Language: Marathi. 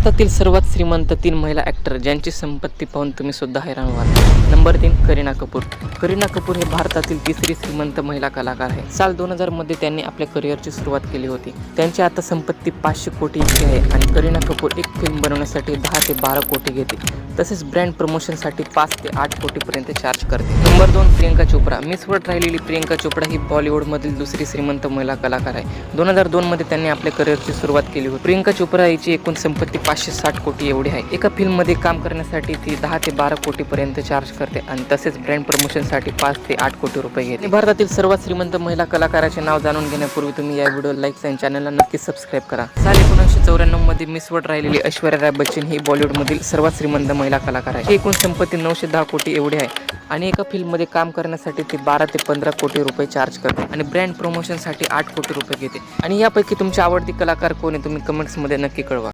भारतातील सर्वात श्रीमंत 3 महिला ॲक्टर ज्यांची संपत्ती पाहून तुम्ही सुद्धा हैराण व्हाल. नंबर 3 करीना कपूर. करीना कपूर हे भारतातील तिसरी श्रीमंत महिला कलाकार आहे. साल 2000 मध्ये त्यांनी आपल्या करिअरची सुरुवात केली होती. त्यांची आता संपत्ती 500 कोटी इतकी आहे आणि करीना कपूर एक फिल्म बनवण्यासाठी 10 ते 12 कोटी घेते. तसेच ब्रँड प्रमोशनसाठी 5 ते 8 कोटीपर्यंत चार्ज करते. Number 2 Priyanka Chopra. Miss world राहिलेली प्रियंका चोप्रा ही बॉलिवूडमधील दुसरी श्रीमंत महिला कलाकार आहे. 2002 मध्ये त्यांनी आपल्या करिअरची सुरुवात केली होती. प्रियंका चोप्रा हिची एकूण संपत्ती 560 कोटी एवढी आहे. एका फिल्ममध्ये काम करण्यासाठी ती 10 ते 12 कोटीपर्यंत चार्ज करते आणि तसेच ब्रँड प्रमोशनसाठी 5 ते 8 कोटी रुपये घेते. भारतातील सर्वात श्रीमंत महिला कलाकाराचे नाव जाणून घेण्यापूर्वी तुम्ही या व्हिडिओ लाईक आणि चॅनलला नक्की सबस्क्राईब करा. साल 1994 मध्ये मिस वर्ल्ड राहिलेली ऐश्वर्या राय बच्चन ही बॉलिवूडमधील सर्वात श्रीमंत महिला कलाकार आहे. एकूण संपत्ती 910 कोटी एवढी आहे आणि एका फिल्ममध्ये काम करण्यासाठी ती 12 ते 15 कोटी रुपये चार्ज करते आणि ब्रँड प्रमोशनसाठी 8 कोटी रुपये घेते. आणि यापैकी तुमची आवडती कलाकार कोण आहे तुम्ही कमेंट्समध्ये नक्की कळवा.